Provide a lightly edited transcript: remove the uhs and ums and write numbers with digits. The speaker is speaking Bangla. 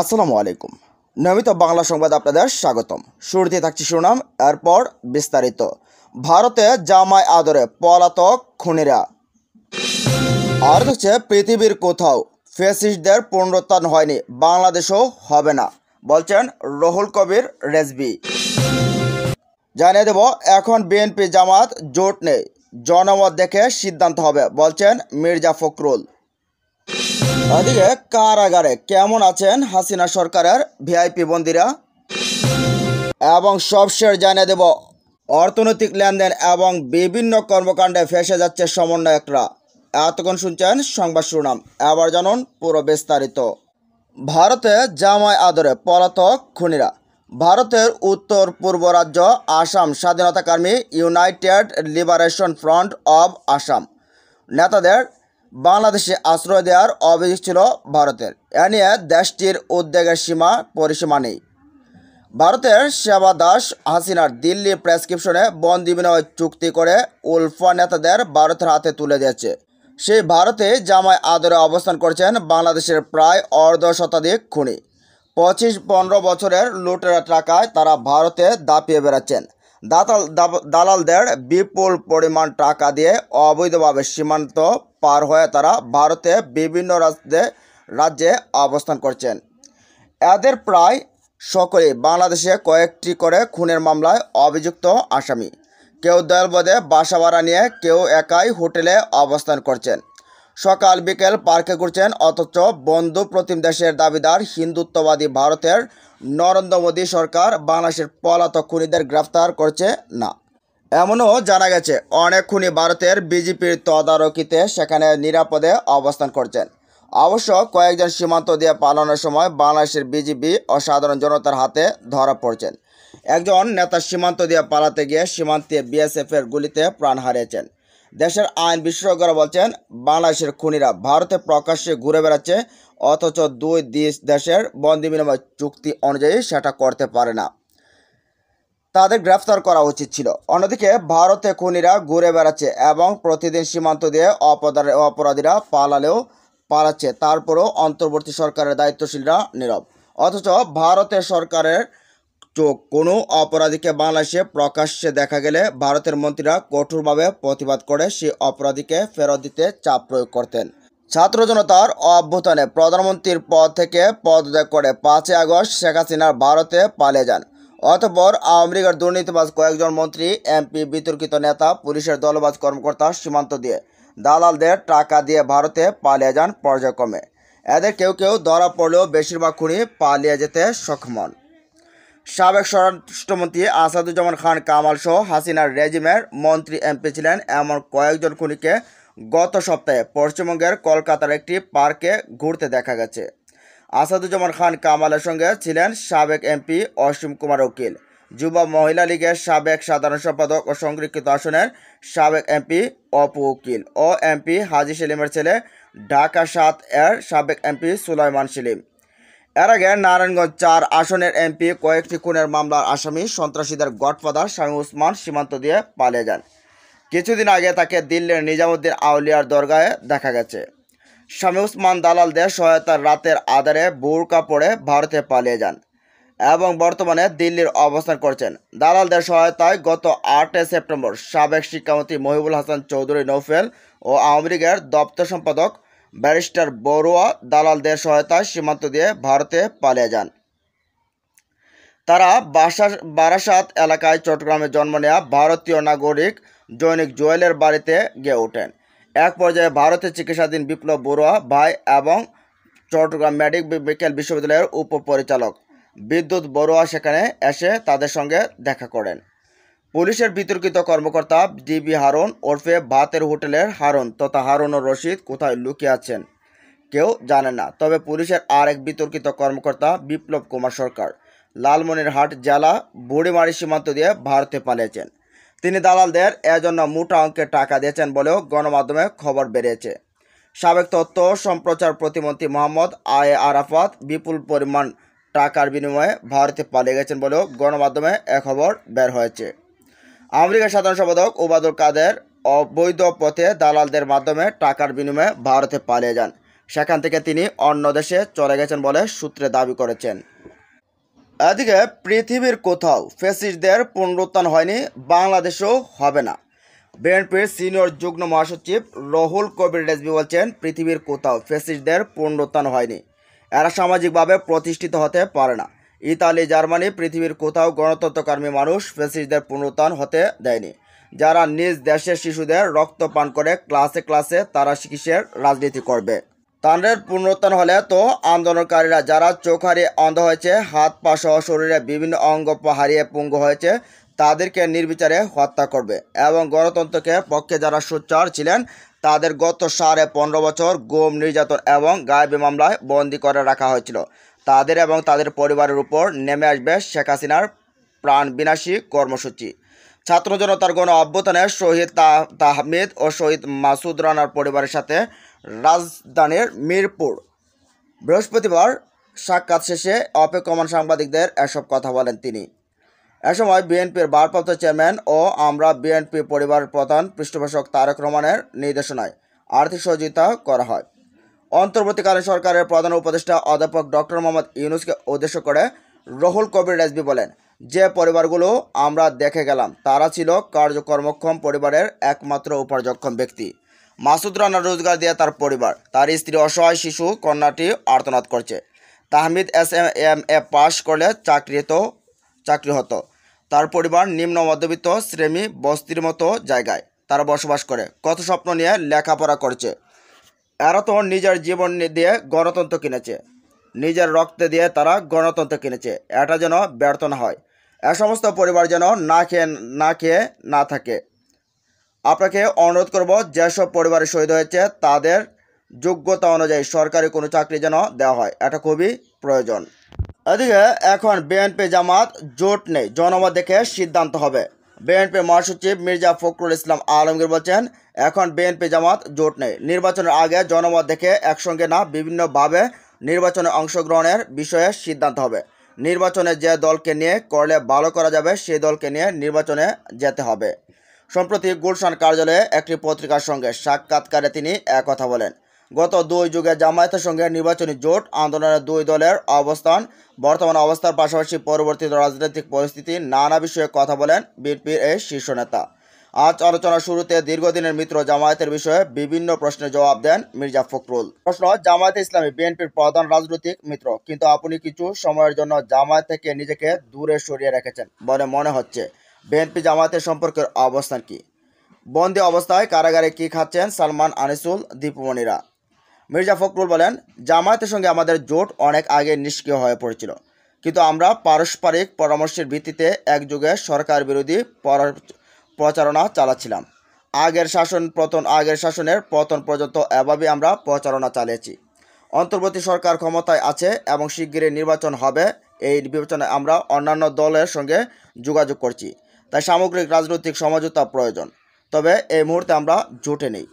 আসসালামু আলাইকুম। নিয়মিত বাংলা সংবাদ আপনাদের স্বাগতম। শুরুতে থাকছে শিরোনাম, এরপর বিস্তারিত। ভারতে জামাই আদরে পলাতক খুনিরা। আর হচ্ছে পৃথিবীর কোথাও ফ্যাসিস্টদের পুনরুত্থান হয়নি, বাংলাদেশেও হবে না, বলছেন রুহুল কবির রেজভী। জানিয়ে দেব, এখন বিএনপি জামাত জোট নেই, জনমত দেখে সিদ্ধান্ত হবে, বলছেন মির্জা ফখরুল। এদিকে কারাগারে কেমন আছেন হাসিনা সরকারের ভিআইপি বন্দীরা, এবং সবশেষ জানিয়ে দেব অর্থনৈতিক লেনদেন এবং বিভিন্ন কর্মকাণ্ডে ফেসে যাচ্ছে সমন্বয়করা। এতক্ষণ শুনছেন সংবাদ শিরোনাম, এবার জানুন পুরো বিস্তারিত। ভারতে জামাই আদরে পলাতক খুনিরা। ভারতের উত্তর পূর্ব রাজ্য আসাম স্বাধীনতাকামী United Liberation Front of Assam নেতাদের বাংলাদেশে আশ্রয় দেওয়ার অভিযোগ ছিল ভারতের। এ নিয়ে দেশটির উদ্বেগের পরিসীমা নেই। ভারতের সেবা দাস হাসিনার দিল্লি প্রেসক্রিপশনে বন্দি বিনিময় চুক্তি করে উলফা নেতাদের ভারতের হাতে তুলে দিয়েছে। সেই ভারতে জামাই আদরে অবস্থান করছেন বাংলাদেশের প্রায় অর্ধশতাধিক খুনি। 25-15 বছরের লুটেরা টাকায় তারা ভারতে দাপিয়ে বেড়াচ্ছেন। দালালদের বিপুল পরিমাণ টাকা দিয়ে অবৈধভাবে সীমান্ত পার হয়ে তারা ভারতে বিভিন্ন রাজ্যে অবস্থান করছেন। এদের প্রায় সকলেই বাংলাদেশে কয়েকটি করে খুনের মামলায় অভিযুক্ত আসামি। কেউ দলবদে বাসা ভাড়া নিয়ে, কেউ একাই হোটেলে অবস্থান করছেন। সকাল বিকেল পার্কে ঘুরছেন, অথচ বন্ধু প্রতিম দেশের দাবিদার হিন্দুত্ববাদী ভারতের নরেন্দ্র মোদী সরকার বাংলাদেশের পলাতক খুনিদের গ্রেফতার করছে না। এমনও জানা গেছে অনেক খুনি ভারতের বিজেপির তদারকিতে সেখানে নিরাপদে অবস্থান করছেন। অবশ্য কয়েকজন সীমান্ত দিয়ে পালানোর সময় বাংলাদেশের বিজেপি ও সাধারণ জনতার হাতে ধরা পড়ছেন। একজন নেতা সীমান্ত দিয়ে পালাতে গিয়ে সীমান্তে বিএসএফের গুলিতে প্রাণ হারিয়েছেন। দেশের আইন বিশেষজ্ঞরা বলছেন, বাংলাদেশের খুনিরা ভারতে প্রকাশ্যে ঘুরে বেড়াচ্ছে, অথচ দুই দেশের বন্দি বিনিময় চুক্তি অনুযায়ী সেটা করতে পারে না। তাদের গ্রেফতার করা উচিত ছিল। অন্যদিকে ভারতে খুনিরা ঘুরে বেড়াচ্ছে এবং প্রতিদিন সীমান্ত দিয়ে অপরাধীরা পালাচ্ছে, তারপরও অন্তর্বর্তী সরকারের দায়িত্বশীলরা নীরব। অথচ ভারতের সরকারের কোনো অপরাধীকে বাংলাদেশে প্রকাশ্যে দেখা গেলে ভারতের মন্ত্রীরা কঠোরভাবে প্রতিবাদ করে সেই অপরাধীকে ফেরত দিতে চাপ প্রয়োগ করতেন। ছাত্র জনতার অভ্যুত্থানে প্রধানমন্ত্রীর পদ থেকে পদত্যাগ করে 5 আগস্ট শেখ হাসিনা ভারতে পালিয়ে যান। অতঃপর আওয়ামী লীগের দুর্নীতিবাজ কয়েকজন মন্ত্রী, এমপি, বিতর্কিত নেতা, পুলিশের দলবাজ কর্মকর্তা সীমান্ত দিয়ে দালালদের টাকা দিয়ে ভারতে পালিয়ে যান পর্যায়ক্রমে। এদের কেউ কেউ ধরা পড়লেও বেশিরভাগ খুনি পালিয়ে যেতে সক্ষম হন। সাবেক স্বরাষ্ট্রমন্ত্রী আসাদুজ্জামান খান কামাল সহ হাসিনার রেজিমের মন্ত্রী, এমপি ছিলেন এমন কয়েকজন খুনিকে গত সপ্তাহে পশ্চিমবঙ্গের কলকাতার একটি পার্কে ঘুরতে দেখা গেছে। আসাদুজ্জামান খান কামালের সঙ্গে ছিলেন সাবেক এমপি অসীম কুমার উকিল, যুব মহিলা লীগের সাবেক সাধারণ সম্পাদক ও সংরক্ষিত আসনের সাবেক এমপি অপু উকিল ও এমপি হাজী সেলিমের ছেলে ঢাকা 7 এর সাবেক এমপি সুলাইমান সেলিম। এর আগে নারায়ণগঞ্জ 4 আসনের এমপি কয়েকটি খুনের মামলার আসামি সন্ত্রাসীদের গডফাদার শামীম ওসমান সীমান্ত দিয়ে পালিয়ে যান। কিছুদিন আগে তাকে দিল্লির নিজামুদ্দিন আউলিয়ার দরগাহে দেখা গেছে। শামীম ওসমান দালালদের সহায়তার রাতের আধারে বোরকা পরে ভারতে পালিয়ে যান এবং বর্তমানে দিল্লির অবস্থান করছেন। দালালদের সহায়তায় গত 8 সেপ্টেম্বর সাবেক শিক্ষামন্ত্রী মহিবুল হাসান চৌধুরী নৌফেল ও আওয়ামী লীগের দপ্তর সম্পাদক ব্যারিস্টার বড়ুয়া দালালদের সহায়তায় সীমান্ত দিয়ে ভারতে পালিয়ে যান। তারা বারাসাত এলাকায় চট্টগ্রামে জন্ম নেওয়া ভারতীয় নাগরিক জৈনিক জুয়েলের বাড়িতে গিয়ে ওঠেন। এক পর্যায়ে ভারতের চিকিৎসাধীন বিপ্লব বড়ুয়া ভাই এবং চট্টগ্রাম মেডিকেল বিশ্ববিদ্যালয়ের উপপরিচালক বিদ্যুৎ বড়ুয়া সেখানে এসে তাদের সঙ্গে দেখা করেন। পুলিশের বিতর্কিত কর্মকর্তা ডিবি হারুন ওরফে ভাতের হোটেলের হারুন তথা হারুন ও রশিদ কোথায় লুকিয়ে আছেন কেউ জানেন না। তবে পুলিশের আরেক বিতর্কিত কর্মকর্তা বিপ্লব কুমার সরকার লালমনিরহাট জেলা বুড়িমারি সীমান্ত দিয়ে ভারতে পালিয়েছেন। তিনি দালালদের এজন্য মোটা অঙ্কের টাকা দিয়েছেন বলেও গণমাধ্যমে খবর বেরিয়েছে। সাবেক তথ্য সম্প্রচার প্রতিমন্ত্রী মোহাম্মদ আরাফাত বিপুল পরিমাণ টাকার বিনিময়ে ভারতে পালিয়ে গেছেন বলেও গণমাধ্যমে খবর বের হয়েছে। আওয়ামী লীগের সাধারণ সম্পাদক ওবায়দুল কাদের অবৈধ পথে দালালদের মাধ্যমে টাকার বিনিময়ে ভারতে পালিয়ে যান। সেখান থেকে তিনি অন্য দেশে চলে গেছেন বলে সূত্রে দাবি করেছেন। এদিকে পৃথিবীর কোথাও ফ্যাসিস্টদের পুনরুত্থান হয়নি, বাংলাদেশেও হবে না। বিএনপির সিনিয়র যুগ্ম মহাসচিব রুহুল কবির রেজভী বলছেন, পৃথিবীর কোথাও ফ্যাসিস্টদের পুনরুত্থান হয়নি, এরা সামাজিকভাবে প্রতিষ্ঠিত হতে পারে না। ইতালি, জার্মানি, পৃথিবীর কোথাও গণতন্ত্রকামী মানুষ ফ্যাসিস্টদের পুনরুত্থান হতে দেয়নি। যারা নিজ দেশের শিশুদের রক্ত পান করে ক্লাসে ক্লাসে, তারা কিসের রাজনীতি করবে? তাদের পুনরুত্থান হলে তো আন্দোলনকারীরা যারা চোখ হারিয়ে অন্ধ হয়েছে, হাত পা সহ শরীরে বিভিন্ন অঙ্গ হারিয়ে পঙ্গু হয়েছে, তাদেরকে নির্বিচারে হত্যা করবে। এবং গণতন্ত্রকে পক্ষে যারা সোচ্চার ছিলেন, তাদের গত 15.5 বছর গুম, নির্যাতন এবং গায়েবী মামলায় বন্দী করে রাখা হয়েছিল, তাদের এবং তাদের পরিবারের উপর নেমে আসবে শেখ হাসিনার প্রাণ বিনাশী কর্মসূচি। ছাত্র জনতার গণ অভ্যুত্থানে শহীদ তাহমিদ ও শহীদ মাসুদ রানার পরিবারের সাথে রাজধানীর মিরপুর বৃহস্পতিবার সাক্ষাৎ শেষে অপেক্ষমান সাংবাদিকদের এসব কথা বলেন তিনি। এ সময় বিএনপির ভারপ্রাপ্ত চেয়ারম্যান ও আমরা বিএনপি পরিবারের প্রধান পৃষ্ঠপোষক তারেক রহমানের নির্দেশনায় আর্থিক সহযোগিতা করা হয়। অন্তর্বর্তীকালীন সরকারের প্রধান উপদেষ্টা অধ্যাপক ডক্টর মোহাম্মদ ইউনূসকে উদ্দেশ্য করে রুহুল কবির রেজভী বলেন, যে পরিবারগুলো আমরা দেখে গেলাম তারা ছিল কার্যকর্মক্ষম পরিবারের একমাত্র উপার্জনক্ষম ব্যক্তি। মাসুদ রানার রোজগার দিয়ে তার পরিবার, তার স্ত্রী অসহায় শিশু কন্যাটি আর্তনাদ করছে। তাহমিদ SMA পাশ করলে চাকরি হতো। তার পরিবার নিম্ন মধ্যবিত্ত শ্রেণী বস্তির মতো জায়গায় তারা বসবাস করে, কত স্বপ্ন নিয়ে লেখাপড়া করছে। এরা তো নিজের জীবন দিয়ে গণতন্ত্র কিনেছে, নিজের রক্তে দিয়ে তারা গণতন্ত্র কিনেছে, এটা যেন ব্যর্থ না হয়। এ সমস্ত পরিবার যেন না খেয়ে না থাকে। আপনাকে অনুরোধ করব, যেসব পরিবারে শহীদ হয়েছে তাদের যোগ্যতা অনুযায়ী সরকারি কোনো চাকরি যেন দেওয়া হয়, এটা খুবই প্রয়োজন। এদিকে এখন বিএনপি জামাত জোট নেই, জনমত দেখে সিদ্ধান্ত হবে। বিএনপি মহাসচিব মির্জা ফখরুল ইসলাম আলমগীর বলছেন, এখন বিএনপি জামাত জোট নেই, নির্বাচনের আগে জনমত দেখে একসঙ্গে না বিভিন্নভাবে নির্বাচনে অংশগ্রহণের বিষয়ে সিদ্ধান্ত হবে। নির্বাচনে যে দলকে নিয়ে করলে ভালো করা যাবে সেই দলকে নিয়ে নির্বাচনে যেতে হবে। সম্প্রতি গুলশান কার্যালয়ে একটি পত্রিকার সঙ্গে সাক্ষাৎকারে তিনি একথা বলেন। গত 2 যুগে জামায়াতের সঙ্গে নির্বাচনী জোট আন্দোলনের 2 দলের অবস্থান, বর্তমান অবস্থার পাশাপাশি পরবর্তী রাজনৈতিক পরিস্থিতি নানা বিষয়ে কথা বলেন বিএনপির এই শীর্ষ নেতা। আজ আলোচনার শুরুতে দীর্ঘদিনের মিত্র জামায়াতের বিষয়ে বিভিন্ন প্রশ্নের জবাব দেন মির্জা ফখরুল। প্রশ্ন, জামায়াতে ইসলামী বিএনপির প্রধান রাজনৈতিক মিত্র, কিন্তু আপনি কিছু সময়ের জন্য জামায়াত থেকে নিজেকে দূরে সরিয়ে রেখেছেন বলে মনে হচ্ছে। বিএনপি জামায়াতের সম্পর্কের অবস্থান কি? বন্দি অবস্থায় কারাগারে কি খাচ্ছেন সালমান, আনিসুল, দীপুমণিরা? মির্জা ফখরুল বলেন, জামায়াতের সঙ্গে আমাদের জোট অনেক আগে নিষ্ক্রিয় হয়ে পড়েছিল, কিন্তু আমরা পারস্পরিক পরামর্শের ভিত্তিতে একযোগে সরকার বিরোধী প্রচারণা চালাচ্ছিলাম। আগের শাসনের পতন পর্যন্ত এভাবে আমরা প্রচারণা চালিয়েছি। অন্তর্বর্তী সরকার ক্ষমতায় আছে এবং শিগগিরই নির্বাচন হবে, এই বিবেচনায় আমরা অন্যান্য দলের সঙ্গে যোগাযোগ করছি। তাই সামগ্রিক রাজনৈতিক সমঝোতা প্রয়োজন, তবে এই মুহূর্তে আমরা জোটে নেই।